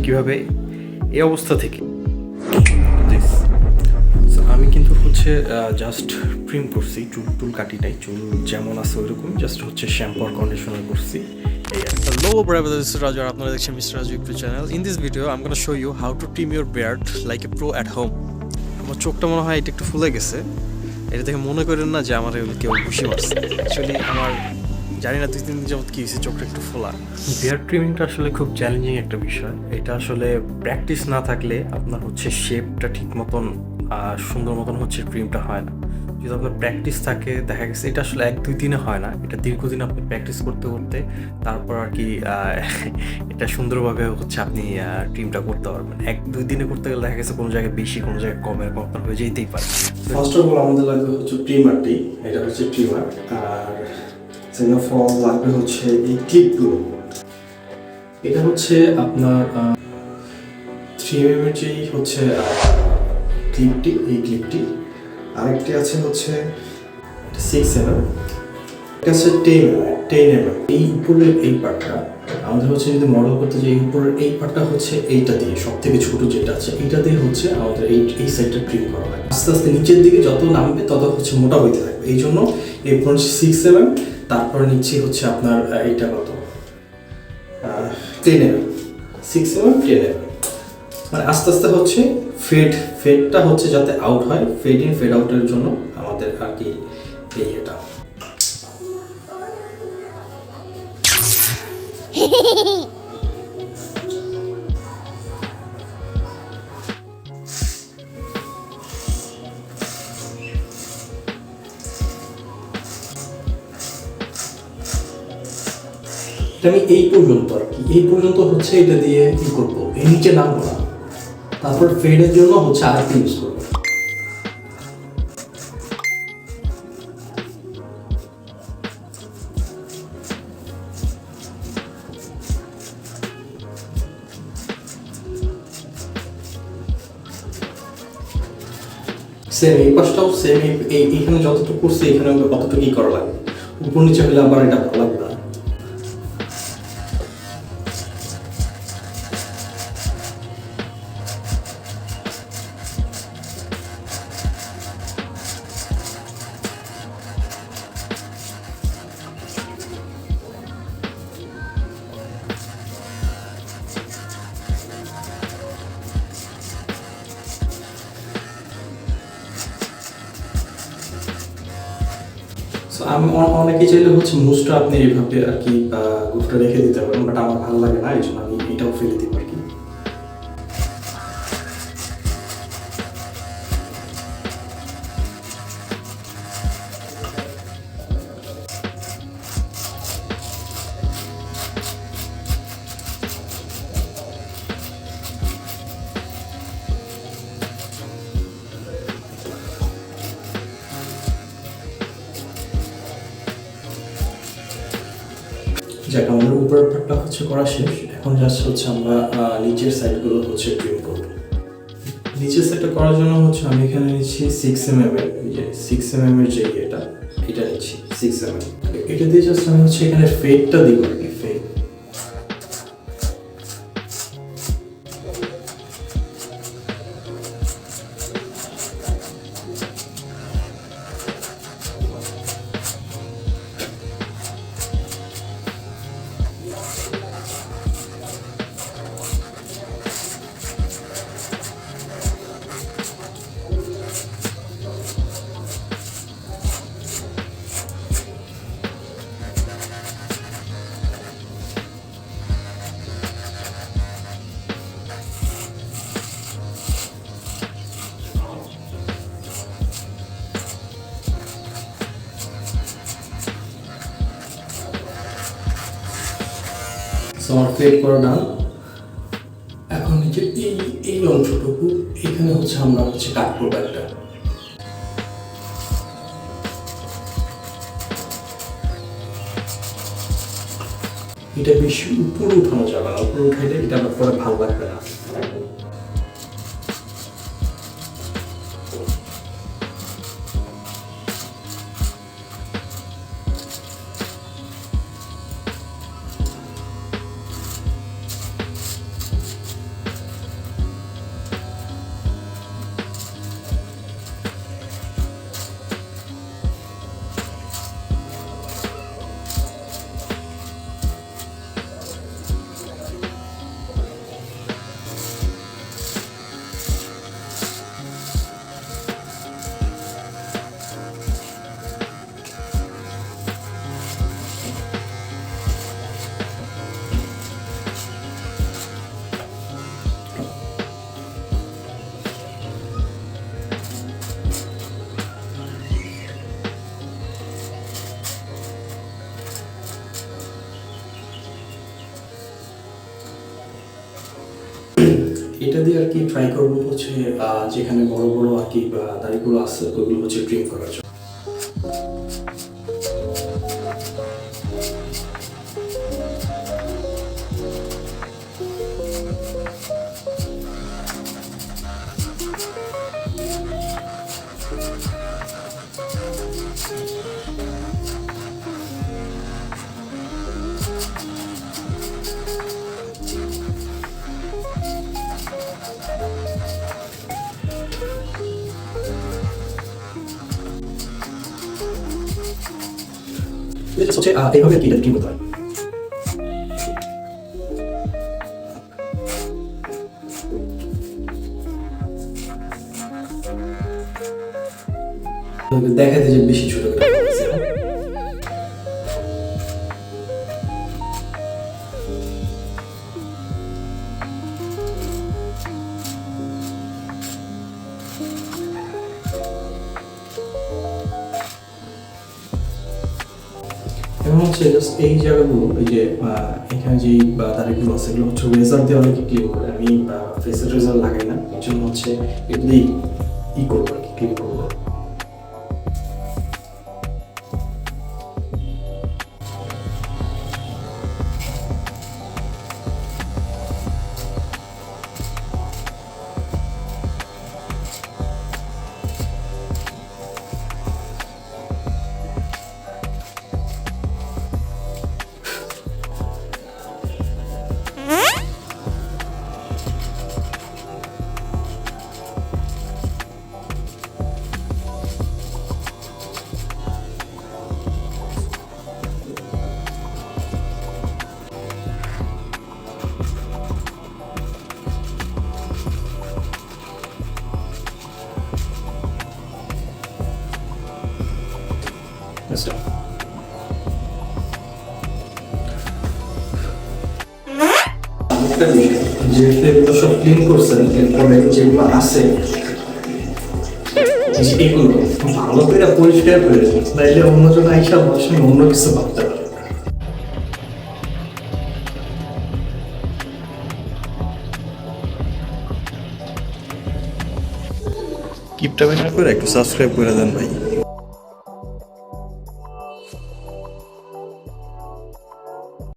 কিভাবে এই অবস্থা থেকে this। So, আমি কিন্তু হচ্ছে জাস্ট ট্রিম করছি, চুল কাটি নাই, চুল যেমন আছে ওইরকম, জাস্ট হচ্ছে শ্যাম্পু আর কন্ডিশনার করছি। Hello brother, this is Raju. আপনারা দেখছেন Mr. Raju YouTube channel. In this video, I'm gonna show you how to trim your beard like a pro at home. আমার চোখটা মনে হয় এটা একটু ফুলে গেছে, এটা দেখে মনে করেন না যে আমার কেউ ঘুষি মারছে। অ্যাকচুয়ালি আমার জানি না 2-3 দিন যাবত কি হয়েছে, চোখটা একটু ফোলা। বিয়ার ট্রিমিংটা আসলে খুব চ্যালেঞ্জিং একটা বিষয়। এটা আসলে প্র্যাকটিস না থাকলে আপনার হচ্ছে শেপটা ঠিক মতন সুন্দর মতন হচ্ছে ট্রিমটা হয় না। যদি আপনার প্র্যাকটিস থাকে, দেখা গেছে এটা আসলে 1-2 দিনে হয় না, এটা দীর্ঘদিন আপনি প্র্যাকটিস করতে করতে তারপর আর কি এটা সুন্দরভাবে হচ্ছে আপনি ট্রিমটা করতে পারবেন। 1-2 দিনে করতে গেলে দেখা গেছে কোনো জায়গায় বেশি, কোনো জায়গায় কম, এরকম আপনার হয়ে যেতেই পারে। ফার্স্ট অফ অল আমাদের লাগবে হচ্ছে ট্রিমারটি, এটা হচ্ছে ট্রিমার। আর সেকেন্ড অফ অল লাগবে হচ্ছে এই ক্লিপগুলো। এটা হচ্ছে আপনার 3mm এর যেই হচ্ছে ক্লিপটি, এই ক্লিপটি। আরেকটি আছে হচ্ছে 6mm, এটা হচ্ছে 10mm। এই উপরের এই পার্টটা আমাদের হচ্ছে যদি মডেল করতে যাই, উপরের এই পার্টটা হচ্ছে এইটা দিয়ে, সব থেকে ছোট যেটা আছে এইটা দিয়ে হচ্ছে আমাদের এই সাইডটা ট্রিম করা হয়। আস্তে আস্তে নিচের দিকে যত নামবে তত হচ্ছে মোটা হইতে থাকবে। এই জন্য এরপর 6mm, তারপর নিচে হচ্ছে আপনার এইটা কত 10mm, 6mm 10mm। মানে আস্তে আস্তে হচ্ছে ফেডটা হচ্ছে যাতে আউট হয়, ফেড ইন ফেড আউটের জন্য আমাদের আর কি এই এটা। আমি এই পর্যন্ত আর কি, এই পর্যন্ত হচ্ছে এটা দিয়ে কি করবো, এই নিচে নামবো না, তারপর ফেডের জন্য হচ্ছে আরেকটা ইউজ করবো। সেম এই পাশটাও সেম, এইখানে যতটুকু করছি এখানে কতটুকুই করা লাগবে, উপর নিচে হলে আবার এটা ভালো লাগবে না। আমি অনেকে চাইলে হচ্ছে মুসটা আপনি এইভাবে আর কি গ্রুপটা রেখে দিতে পারেন, বাট আমার ভালো লাগে না, এই জন্য আমি এটাও ফেলে দিব আর কি। যাক, আমাদের উপরের পার্টটা হচ্ছে করা শেষ, এখন জাস্ট হচ্ছে আমরা নিচের সাইডগুলো হচ্ছে ট্রিম করব। নিচের সাইডটা করার জন্য হচ্ছে আমি এখানে নিচ্ছি 6mm এর, যে 6mm এর যে এটা নিচ্ছি 6mm। এটা দিয়ে জাস্ট আমি হচ্ছে এখানে ফেডটা দিব আর কি, ফেড। আমার ফেড করা ডান। এখন নিচে এই অংশটুকু এখানে হচ্ছে আমরা হচ্ছে কাট করবো একটা। এটা বেশি উপরে উঠানো যাবে না, উপরে উঠাইলে এটা আমার পরে ভালো লাগবে না। এটা দিয়ে আর কি ট্রাই করবো হচ্ছে যেখানে বড় বড় আর কি দাড়িগুলো আছে ওইগুলো হচ্ছে ট্রিম করার জন্য। এটা হচ্ছে এইভাবে কি এটা ট্রিম করতে হয়। দেখাতে যে বেশি ছোট করে রাখা হয়েছে। এবং হচ্ছে জাস্ট এই জায়গাগুলো এই যে এখানে যে দাড়িগুলো আছে এগুলো হচ্ছে রেজার দিয়ে অনেকে ক্লিন করে, আমি ফেসের রেজার লাগাই না, এর জন্য হচ্ছে এগুলি করবো আর কি, ক্লিন করবো। Let's go. যেহেতু এগুলো সব ক্লিন করছেন, এরপরে যেগুলো আছে এগুলো ভালো করে পরিষ্কার করে নাইলে অন্যজন আইসা বসে অন্য কিছু ভাবতে পারে। কিপটা বের করে একটু সাবস্ক্রাইব করে দেন ভাই।